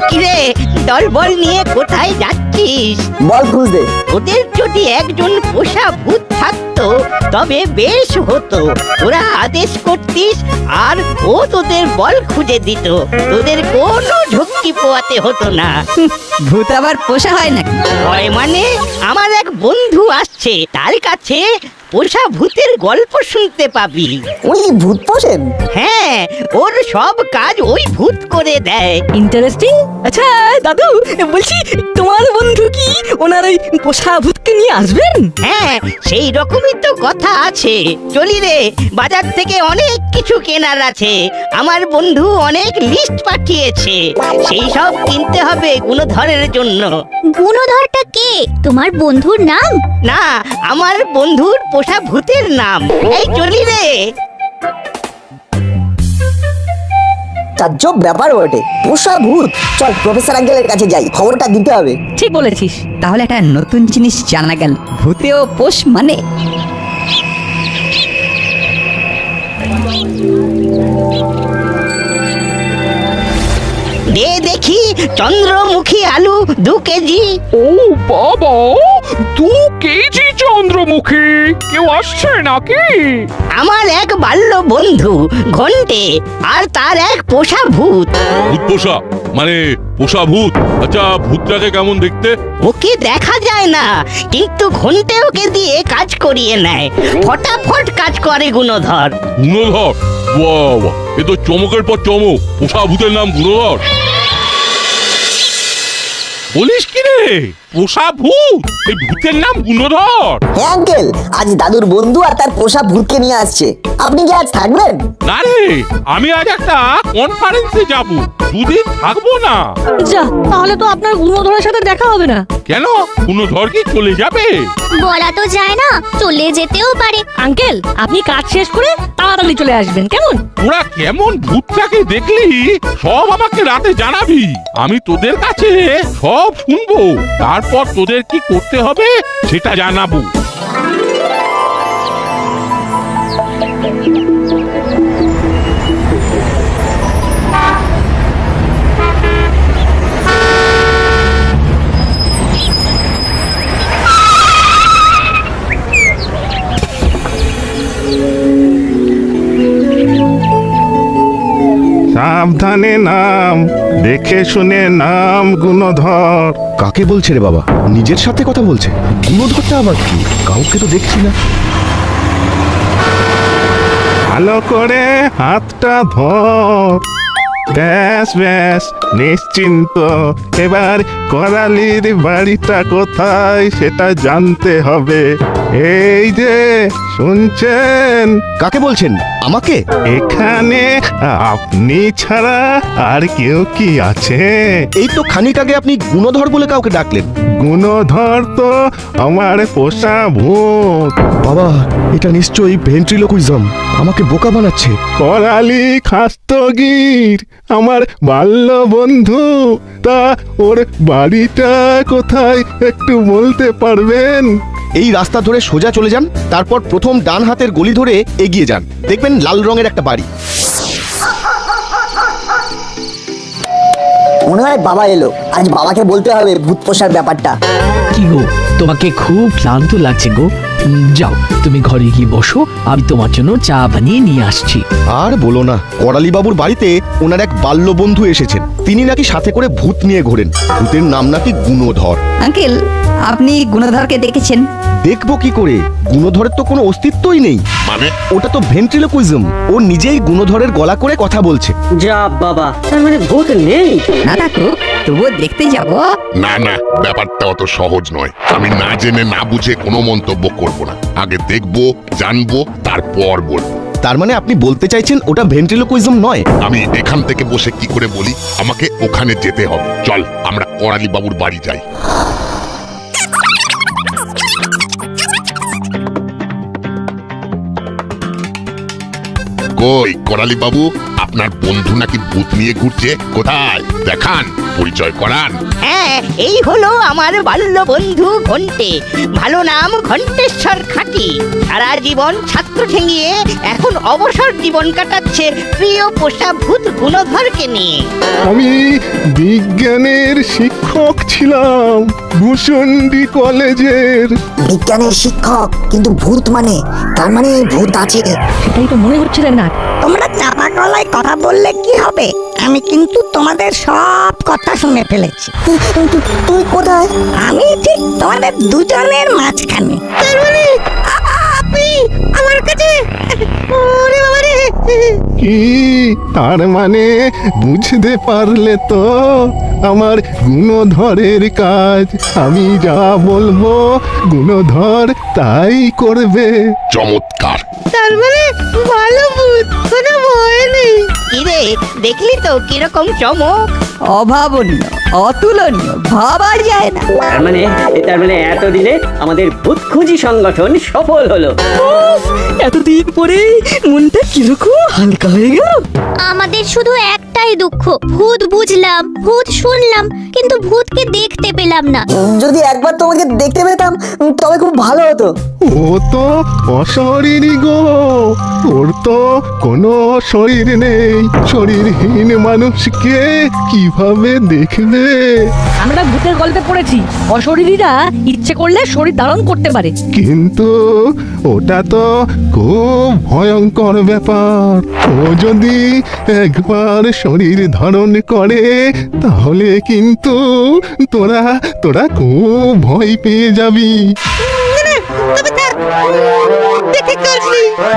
কিরে, দলবল নিয়ে কোথায় যাচ্ছিস? বল খুঁজতে। ওদের যদি একজন পোষা ভূত থাকতো তবে বেশ হতো। ওরা আদেশ করতিস আর ও তোদের বল খুঁজে দিত, তোদের কোনো ঝক্কি পোয়াতে হতো না। ভূত আবার পোষা হয় নাকি? হয় মানে, আমার এক বন্ধু আসছে, তার কাছে পোষা ভূতের গল্প শুনতে পাবি। উনি কি ভূত পোষেন? হ্যাঁ, ওর সব কাজ ওই ভূত করে দেয়। ইন্টারেস্টিং। আচ্ছা দাদু, বলছি তোমার বন্ধু কি ওনার ওই পোষা ভূতকে নিয়ে আসবেন? হ্যাঁ, সেই রকমই তো কথা আছে। চলি রে, বাজার থেকে অনেক কিছু কেনার আছে। আমার বন্ধু অনেক লিস্ট পাঠিয়েছে, সেই সব কিনতে হবে গুণধরের জন্য। গুণধরটা কে? তোমার বন্ধুর নাম? না, আমার বন্ধুর পোষা ভূতের নাম। এই চলি রে। তাজ্জব ব্যাপার বটে, পোষা ভূত। চল প্রফেসর আঙ্কেলের কাছে যাই, খবরটা দিতে হবে। ঠিক বলেছিস, তাহলে একটা নতুন জিনিস জানা গেল, ভূতেও পোষ মানে। দে দেখি চন্দ্রমুখী আলু 2 কেজি। ও বাবা, 2 কেজি চন্দ্রমুখী। কেউ আসছে নাকি? আমার এক বাল্য বন্ধু ঘন্টে আর তার এক পোষা ভূত। ভূত পোষা মানে পোষা ভূত? আচ্ছা, ভূতটাকে কেমন দেখতে? ওকে দেখা যায় না, কিন্তু ঘন্টে ওকে দিয়ে কাজ করিয়ে নেয়। ফটাফট কাজ করে গুণধর। গুণধর? বাহ বাহ, এ তো চমকের পর চমক। পোষা ভূতের নাম গুণধর? বলিস কি রে, পোষা ভূত? এই ভূতের নাম গুণধর? হ্যাঁ আঙ্কেল, আজ দাদুর বন্ধু আর তার পোষা ভূতকে নিয়ে আসছে। আপনি কি আজ থাকবেন? না রে, আমি আজ একটা কনফারেন্সে যাব, 2 দিন থাকবো না। যা, তাহলে তো আপনার গুণধরের সাথে দেখা হবে না। কেন, গুণধর কি চলে যাবে? বলা তো যায় না, চলে যেতেও পারে। আঙ্কেল, আপনি কাজ শেষ করে তাড়াতাড়ি চলে আসবেন, কেমন? তোরা কেমন ভূতটাকে দেখলি সব আমাকে রাতে জানাবি। আমি তোদের কাছে সব শুনবো, তারপর তোদের কি করতে হবে সেটা জানাবো। সাবধানে নাম, দেখে শুনে নাম গুণধর। কাকে বলছে রে বাবা? নিজের সাথে কথা বলছে। গুণধরটা আবার কি? কাউকে তো দেখছি না। ভালো করে হাতটা ধর। ব্যাস ব্যাস, নিশ্চিন্ত। এবার করালির বাড়িটা কোথায় সেটা জানতে হবে। এই যে শুনছেন? কাকে বলছেন? আমাকে? এখানে আপনি ছাড়া আর কেউ কি আছে? এই তো খানিক আগে আপনি গুণধর বলে কাউকে ডাকলেন। গুণধর তো আমার পোষা ভূত। বাবা, এটা নিশ্চয়ই ভেন্ট্রিলোকুইজম। আমাকে বোকা বানাচ্ছে। করালি খাস্তগির আমার বাল্য বন্ধু, তা ওর বাড়িটা কোথায় একটু বলতে পারবেন? এই রাস্তা ধরে সোজা চলে যান, তারপর প্রথম ডান হাতের গলি ধরে এগিয়ে যান, দেখবেন লাল রঙের একটা বাড়ি। মনে হয় বাবা এলো। আজ বাবাকে বলতে হবে ভূত পোষার ব্যাপারটা। কি গো, তোমাকে খুব ক্লান্ত লাগছে গো। যাও, তুমি ঘরে গিয়ে বসো, আমি তোমার জন্য চা বানিয়ে নিয়ে আসছি। আর বলো না, করালি বাবুর বাড়িতে ওনার এক বাল্য বন্ধু এসেছেন। তিনি নাকি সাথে করে ভূত নিয়ে ঘোরেন। ভূতের নাম নাকি গুণধর। আঙ্কেল, আপনি গুণধরকে দেখেছেন? দেখবো কি করে? গুণধরের তো কোনো অস্তিত্বই নেই। মানে? ওটা তো ভেন্ট্রিলোকুইজম। ও নিজেই গুণধরের গলা করে কথা বলছে। যা বাবা, তার মানে ভূত নেই? না থাকুক, তবুও দেখতে যাব। না না, ব্যাপারটা অত সহজ নয়। আমি না জেনে না বুঝে কোনো মন্তব্য করব না। আগে দেখবো, জানবো, তারপর বলবো। তার মানে আপনি বলতে চাইছেন ওটা ভেন্ট্রিলোকুইজম নয়? আমি এখান থেকে বসে কি করে বলি? আমাকে ওখানে যেতে হবে। চল, আমরা করালি বাবুর বাড়ি যাই। কই করালি বাবু, আপনার বন্ধু নাকি ভূত নিয়ে ঘুরছে, কোথায় দেখান, পরিচয় করান। হ্যাঁ, এই হলো আমার বাল্য বন্ধু ঘন্টে, ভালো নাম ঘন্টেশ্বর খাঁটি। সারা জীবন ছাত্র ঠেঙিয়ে এখন অবসর জীবন কাটাচ্ছে প্রিয় পোষা ভূত গুণধরকে নিয়ে। আমি বিজ্ঞানের শিক্ষক ছিলাম ভূষণ্ডী কলেজের। বিজ্ঞানের শিক্ষক, কিন্তু ভূত মানে, তার মানে ভূত আছে। সেটাই তো মনে হচ্ছে রে না। তোমরা চাপা গলায় কথা বললে কি হবে? আমি কিন্তু তোমাদের সব কথা শুনে ফেলেছি। তুই কোথায়? আমি ঠিক তোমাদের দুজনের মাঝখানে। তার মানে আপনি আমার কাছে, ওরে বাবা রে। কি তার মানে বুঝতে পারলে তো? আমার গুণধরের কাজ, আমি যা বলবো গুণধর তাই করবে। চমৎকার। তার মানে ভালো ভূত, কোনো ভয় নেই। কিরে, দেখলি তো কিরকম চমক? অভাবনীয়, অতুলনীয়, ভাবা যায় না। তার মানে এতদিনে আমাদের ভূত খুঁজি সংগঠন সফল হলো। এতদিন পরে মনটা কিরকম হালকা হয়ে গেল। আমাদের শুধু একটাই দুঃখ, ভূত বুঝলাম, ভূত শুনলাম, কিন্তু ভূতকে দেখতে পেলাম না। যদি একবার তোমাকে দেখতে পেতাম তবে খুব ভালো হতো। ও তো অশরীরই গো, ওর তো কোনো শরীর নেই। শরীরহীন মানুষকে কিভাবে দেখবে? আমরা ভূতের গল্পে পড়েছি অশরীরীরা ইচ্ছে করলে শরীর ধারণ করতে পারে। কিন্তু ওটা তো খুব ভয়ঙ্কর ব্যাপার। ও যদি একবার শরীর ধারণ করে তাহলে কিন্তু তোরা তোরা খুব ভয় পেয়ে যাবি।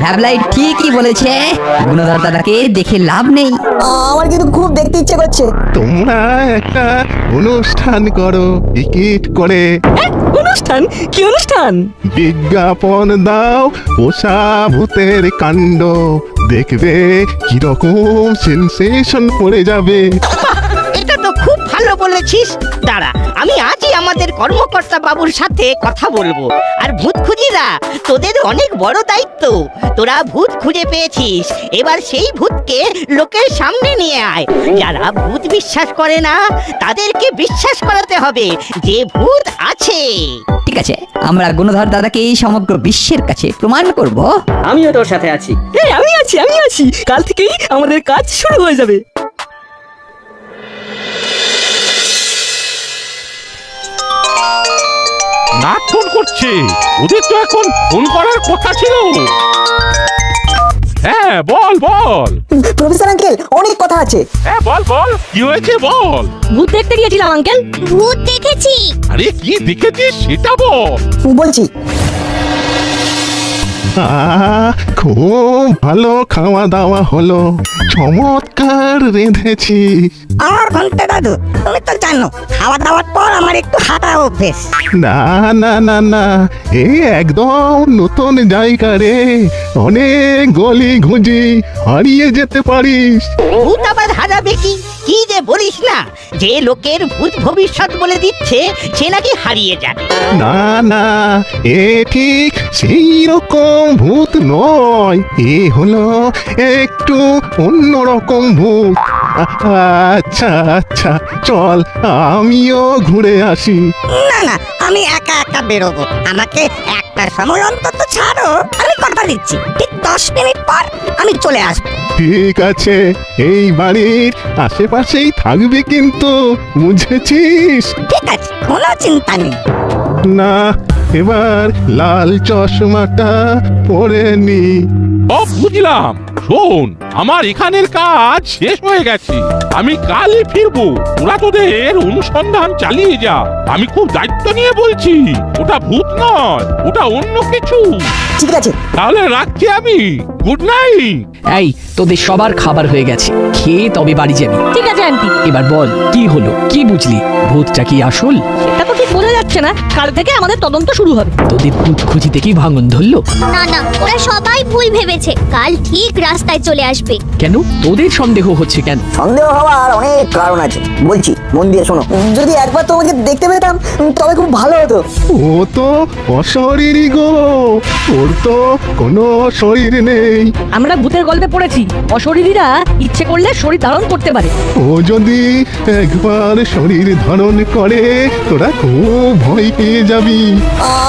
ভ্যাবলাই ঠিকই বলেছে, গুণধর দাদাকে দেখে লাভ নেই। আমার কিন্তু খুব দেখতে ইচ্ছে করছে। তোমরা একটা অনুষ্ঠান করো টিকিট করে। অনুষ্ঠান? কি অনুষ্ঠান? বিজ্ঞাপন দাও পোষা ভূতের কাণ্ড, দেখবে কিরকম সেন্সেশন পড়ে যাবে। এটা তো খুব ভালো বলেছিস। দাঁড়া, আমি আজই আমাদের কর্মকর্তা বাবুর সাথে কথা বলবো। আর ভূত খুঁজিরা, তোদের অনেক বড় দায়িত্ব। তোরা ভূত খুঁজে পেয়েছিস, এবার সেই ভূতকে লোকের সামনে নিয়ে আয়। যারা ভূত বিশ্বাস করে না তাদেরকে বিশ্বাস করাতে হবে যে ভূত আছে। ঠিক আছে, আমরা গুণধর দাদাকে এই সমগ্র বিশ্বের কাছে প্রমাণ করব। আমিও তোর সাথে আছি। আমি আছি। কাল থেকেই আমাদের কাজ শুরু হয়ে যাবে। না ফোন করছে, ওদের তো এখন ফোন করার কথা ছিল। হ্যাঁ বল বল। প্রফেসর আঙ্কেল, অনেক কথা আছে। হ্যাঁ বল বল, কি হয়েছে বল। ভূত দেখতে গিয়েছিলাম আঙ্কেল। ভূত দেখেছি। আরে কি দেখেছিস সেটা বল। বলছি, খুব ভালো খাওয়া দাওয়া হলো, চমৎকার রেঁধেছি। আমার ঘন্টা দাদু, তুমি তো জানো খাওয়া দাওয়ার পর আমার একটু হাঁটা অভ্যেস। না না না না, এই একদম নতুন জায়গা রে, অনেক গলি ঘুঁজি হারিয়ে যেতে পারিস। ভূত আবার হারাবে কি? কি যে বলিস না, যে লোকের ভূত ভবিষ্যৎ বলে দিচ্ছে সে নাকি হারিয়ে যাবে। না না, এ ঠিক সেই রকম ভূত নয়, এ হলো একটু অন্যরকম ভূত। আচ্ছা আচ্ছা, চল আমিও ঘুরে আসি। না না, আমি একা একা বেরোবো। আমাকে একটা সময় অন্তত ছাড়ো, আমি কথা দিচ্ছি ঠিক 10 মিনিট পর আমি চলে আসবো। ঠিক আছে, এই বাড়ির আশেপাশেই থাকবে কিন্তু, বুঝেছিস? ঠিক আছে, কোনো চিন্তা নেই। না, এবার লাল চশমাটা পরে নি। ও বুঝলাম। শোন, আমার এখানের কাজ শেষ হয়ে গেছে, আমি কালই ফিরবো। তোরা তোদের অনুসন্ধান চালিয়ে যা। আমি খুব দায়িত্ব নিয়ে বলছি, ওটা ভূত নয়, ওটা অন্য কিছু। ঠিক আছে, তাহলে রাখছি আমি। Good night. এই তোদের সবার খাবার হয়ে গেছে, খেয়ে তবে বাড়ি যাবি। ঠিক আছে আন্টি। এবার বল কি হলো, কি বুঝলি? ভূতটা কি আসল? সেটা তো ঠিক বোঝা যাচ্ছে হচ্ছে না, কাল থেকে আমাদের তদন্ত শুরু হবে। তোদের ভূত খুঁজি দেখি ভাঙন ধরলো। না না, ওরা সবাই ভুল ভেবেছে, কাল ঠিক রাস্তায় চলে আসবে। কেন তোদের সন্দেহ হচ্ছে কেন? সন্দেহ হওয়ার অনেক কারণ আছে, বলছি মন দিয়ে শোনো। যদি একবার তোমাকে দেখতে পেতাম তবে খুব ভালো হতো। ও তো অশরীরই গো, ওর তো কোনো শরীর নেই। আমরা ভূতের গল্পে পড়েছি, অশরীরীরা ইচ্ছে করলে শরীর ধারণ করতে পারে। ও যদি একবার শরীর ধারণ করে তোরা খুব ভয় পেয়ে যাবি।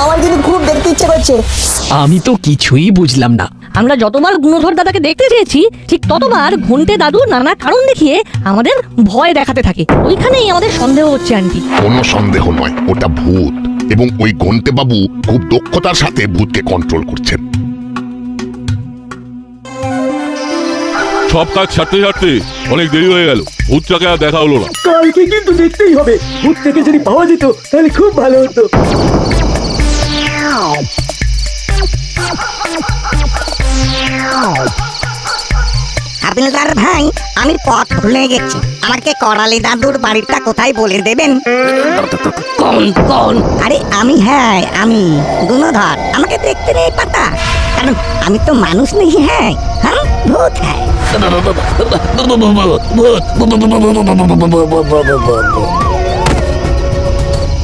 আমার কিন্তু খুব দেখতে ইচ্ছে করছে। আমি তো কিছুই বুঝলাম না। আমরা যতবার গুণধর দাদাকে দেখতে চেয়েছি, ঠিক ততবার ঘন্টে দাদু নানা কারণ দেখিয়ে আমাদের ভয় দেখাতে থাকে। ওইখানেই আমাদের সন্দেহ হচ্ছে আন্টি। কোনো সন্দেহ নয়, ওটা ভূত, এবং ওই ঘন্টে বাবু খুব দক্ষতার সাথে ভূতকে কন্ট্রোল করছেন। সব কাজ ছাড়তে ছাড়তে অনেক দেরি হয়ে গেল, ভূতটাকে আর দেখা হলো না। কালকে কিন্তু দেখতেই হবে, ভূত থেকে যদি পাওয়া যেত তাহলে খুব ভালো হতো। হাবিলদার ভাই, আমি পথ ভুলে গেছি, আমাকে করালি দাদুর বাড়িটা কোথায় বলে দেবেন? কোন কোন? আরে আমি, হ্যাঁ আমি গুণধর, আমাকে দেখতে নেই পাতা, কারণ আমি তো মানুষ নেই। হ্যাঁ হ্যাঁ, ভূত হ্যাঁ।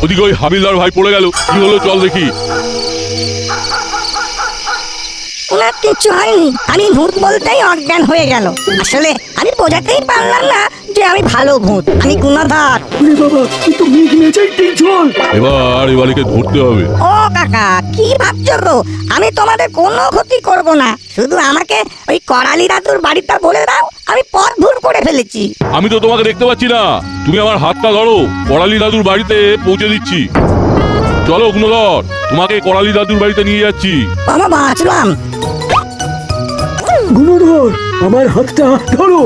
ওদিকে ওই হাবিলদার ভাই পড়ে গেল, কি হলো চল দেখি। ওনার কিছু হয়নি, আমি ভূত বলতেই অজ্ঞান হয়ে গেল। আসলে আমি বোঝাতেই পারলাম না যে আমি ভালো ভূত, আমি গুণধর। ওরে বাবা, তুই তো মেঘ নেচাইতেই চল। এবার এবারকে ধরতে হবে। ও কাকা, কি ভাবছো গো? আমি তোমাদের কোনো ক্ষতি করব না, শুধু আমাকে ওই করালি দাদুর বাড়িটা বলে দাও, আমি পথ ভুল করে ফেলেছি। আমি তো তোমাকে দেখতে পাচ্ছি না, তুমি আমার হাতটা ধরো, করালি দাদুর বাড়িতে পৌঁছে দিচ্ছি। চলো গুণধর, তোমাকে করালি দাদুর বাড়িতে নিয়ে যাচ্ছি। বাবা বাঁচলাম। গুণধর, আমার হাতটা ধরো।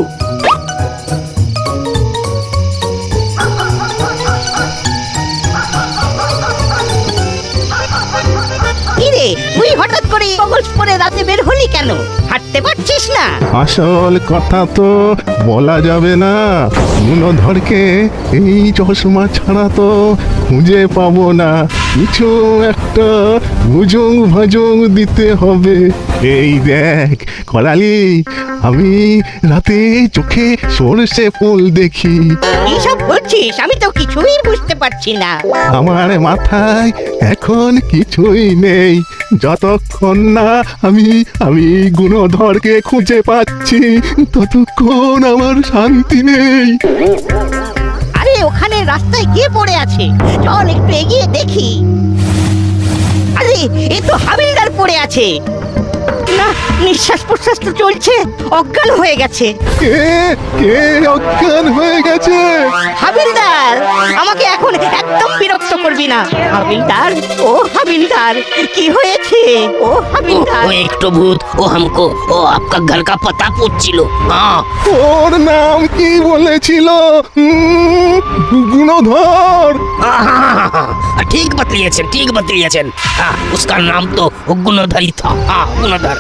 কিরে, তুই হঠাৎ করে গগলস পরে রাতে বের হলি কেন? হাঁটতে পারছিস না? আসল কথা তো বলা যাবে না, গুণধরকে এই চশমা ছাড়া তো খুঁজে পাবো না। কিছু একটা ভুজুং ভাজুং দিতে হবে। এই দেখ করালি, আমি রাতে চোখে সরষে ফুল দেখি। কি সব বলছিস? আমি তো কিছুই বুঝতে পারছি না। আমার মাথায় এখন কিছুই নেই, যতক্ষণ না আমি গুণধরকে খুঁজে পাচ্ছি ততক্ষণ আমার শান্তি নেই। আরে ওখানে রাস্তায় কে পড়ে আছে? চল একটু এগিয়ে দেখি। আরে এ তো হাবিলদার পড়ে আছে। না, নিঃশ্বাস প্রশ্বাস তো চলছে, অজ্ঞান হয়ে গেছে। কে কে অজ্ঞান হয়ে গেছে? হাবিলদার, আমাকে এখন একদম বিরক্ত করবি না। হাবিলদার, ও হাবিলদার, কি হয়েছে? ও হাবিলদার, वो एक तो भूत, वो हमको, वो आपका घर का पता पूछছিল। हाँ, ওর नाम কি বলেছিল? গুণধর। ठीक बतलिएছেন। हाँ, उसका नाम तो गुणधर था। हाँ, गुणधर।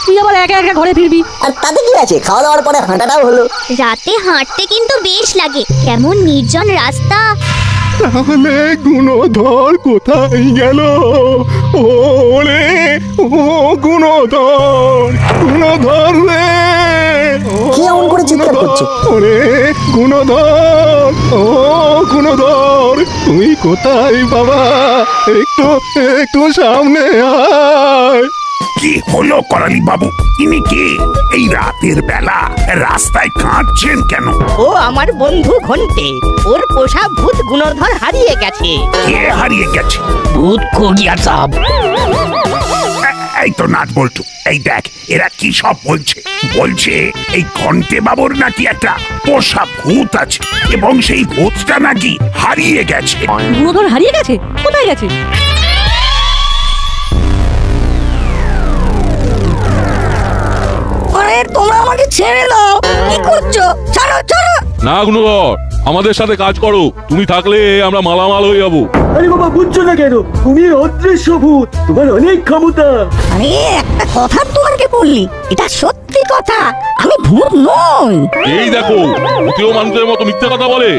তুই আবার একা একা ঘরে ফিরবি? আর তাতে কি আছে, খাওয়া দাওয়ার পরে হাঁটাটাও হলো। রাতে হাঁটতে কিন্তু বেশ লাগে, কেমন নির্জন রাস্তা। তাহলে গুণধর কোথায় গেল? ওরে ও গুণধর রে! কি এমন করে চিৎকার করছে? ওরে গুণধর, ও গুণধর, তুই কোথায় বাবা? একটু সামনে আয়। কি হলো করালি বাবু? ইনি কে? এই রাতের বেলা রাস্তায় কাঁদছেন কেন? ও আমার বন্ধু ঘন্টে, ওর পোষা ভূত গুণধর হারিয়ে গেছে। কে হারিয়ে গেছে? भूत खो गया साहब। এই তো নাট বল্টু, এই দেখ এরা কি সব বলছে এই ঘন্টে বাবুর নাকি একটা পোষা ভূত আছে, এবং সেই ভূতটা নাকি হারিয়ে গেছে। গুণধর হারিয়ে গেছে? কোথায় গেছে? আরে তোমরা আমাকে ছেড়ে দাও, কি করছো? ছাড়ো ছাড়ো। না গুণধর, আমাদের সাথে কাজ করো, তুমি থাকলে আমরা মালামাল হয়ে যাবো। আরে বাবা, বুঝছো না কেন? তুমি অদৃশ্য ভূত, তোমার অনেক ক্ষমতা। আরে একটা কথা তোমাকে বললি, এটা সত্যি কথা, আমি ভূত নই। এই দেখো ভূতেও মানুষের মতো মিথ্যে কথা বলে।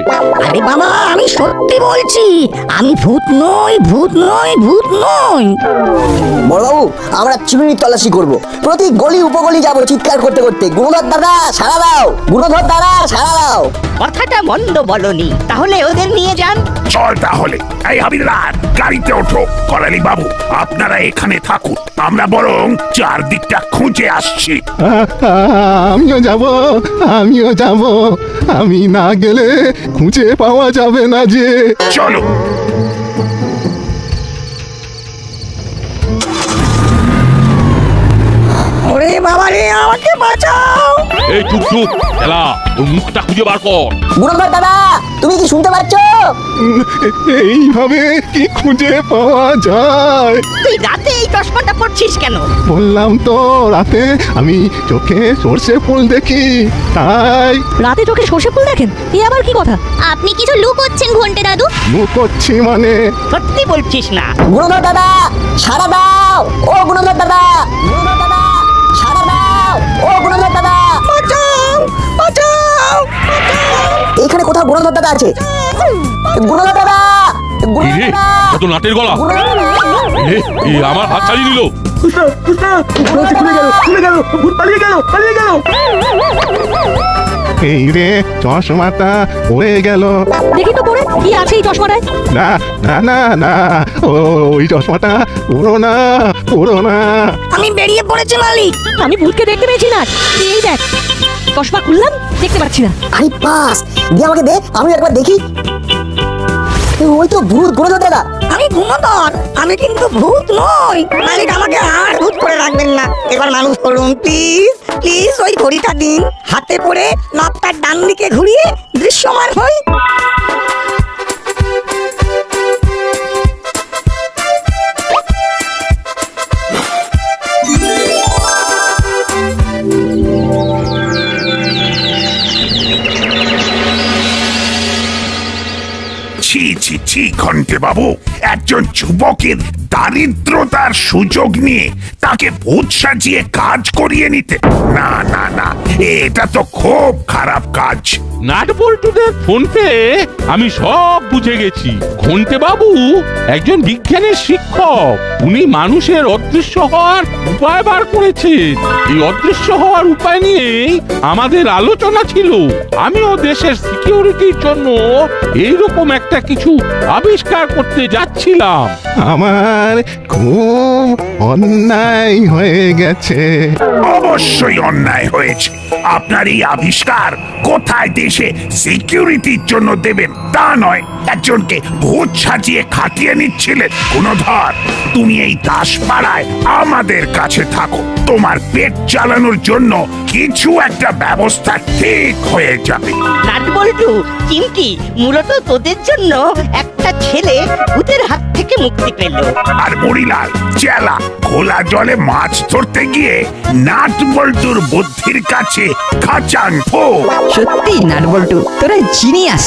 আরে বাবা, আমি সত্যি বলছি, আমি ভূত নই, ভূত নই, ভূত নই। বড়বাবু, আমরা চিমনি তল্লাশি করব, প্রতি গলি উপগলি যাব চিৎকার করতে করতে, গুণধর দাদা সারা দাও, গুণধর দাদা সারা দাও। কথাটা মন্দ বলনি, তাহলে ওদের নিয়ে যান। চল তাহলে। এই হাবিলদার, গাড়িতে ওঠো। করালি বাবু, আপনারা এখানে থাকুন, আমরা বরং চারদিকটা খুঁজে আসছি। আমিও যাব, আমিও যাব, আমি না গেলে খুঁজে পাওয়া যাবে না যে। চলো। ওরে বাবা রে, আমাকে বাঁচাও। এই চুপ চুপ এলা, ওর মুখটা খুঁজে বার কর। গুণধর দাদা, তুমি কি শুনতে পাচ্ছ? এইভাবে কি খুঁজে পাওয়া যায়? তুই রাতে এই চশমাটা পড়ছিস কেন? বললাম তো, রাতে আমি চোখে সর্ষে ফুল দেখি, তাই। রাতে চোখে সর্ষে ফুল দেখেন? এ আবার কি কথা? আপনি কিছু লুকোচ্ছেন ঘন্টে দাদু। করছি মানে? সত্যি বলছিস না? গুণধর দাদা সারা দাও, ও গুণধর দাদা, গুণধর দাদা সারা দাও, ও গুণধর দাদা, বাঁচাও, বাঁচাও। এইখানে কোথাও গুণধর দাদা আছে। গুণধর দাদা, এই গুণধর রে, দাদা, কত নাটের গলা। গুণধর দাদা। এ আমার হাত ছাড়িয়ে নিল। উস্তাদ, উস্তাদ, দরজা খুলে গেল, খুলে গেল, ভূত পালিয়ে গেল, পালিয়ে গেল। এই রে, চশমাটা পড়ে গেল। দেখি তো পরে কি আছে এই চশমাটায়। না না না না, ওই চশমাটা পুরো না, পুরো না। আমি বেরিয়ে পড়েছি মালিক। আমি ভূতকে দেখতে পেয়েছি না। এই দেখ, চশমা খুললাম, দেখতে পাচ্ছি না। আরে বাস, দিয়ে আমাকে দে, আমি একবার দেখি। ওই তো ভূত, গুণধর দাদা। আমি গুণধর, আমি কিন্তু ভূত নই। মালিক, আমাকে আর ভূত করে রাখবেন না, এবার মানুষ করুন প্লিজ, প্লিজ। ওই ঘড়িটা দিন, হাতে পড়ে নবটার ডান দিকে ঘুরিয়ে দৃশ্যমান হই। ছি ছি ছি ঘন্টে বাবু, একজন যুবকের দারিদ্রতার সুযোগ নিয়ে তাকে ভূত সাজিয়ে কাজ করিয়ে নিতে, না না না, এটা তো খুব খারাপ কাজ। নাটবল্টুদের ফোন পেয়ে আমি সব বুঝে গেছি। ঘন্টে বাবু একজন বিজ্ঞানের শিক্ষক, উনি মানুষের অদৃশ্য হওয়ার উপায় বার করেছেন। এই অদৃশ্য হওয়ার উপায় নিয়েই আমাদের আলোচনা ছিল। আমিও দেশের সিকিউরিটির জন্য এইরকম একটা কিছু আবিষ্কার করতে যাচ্ছিলাম। আমার খুব অন্যায় হয়ে গেছে। অবশ্যই অন্যায় হয়েছে। আপনার এই আবিষ্কার কোথায় দেশে সিকিউরিটির জন্য দেবেন তা নয়, একজনকে ভূত সাজিয়ে খাটিয়ে নিচ্ছিলেন। গুণধর, তুমি এই দাসপাড়ায় আমাদের কাছে থাকো, তোমার পেট চালানোর জন্য কিছু একটা ব্যবস্থা ঠিক হয়ে যাবে। নাটবল্টু, চিমটি, মূলত তোদের জন্য একটা ছেলে ভূতের হাত থেকে মুক্তি পেল। আর মরিলাল চেলা খোলা জলে মাছ ধরতে গিয়ে নাটবল্টুর বুদ্ধির কাছে খাচাং ফো। সত্যি নাটবল্টু, তোরা জিনিয়াস।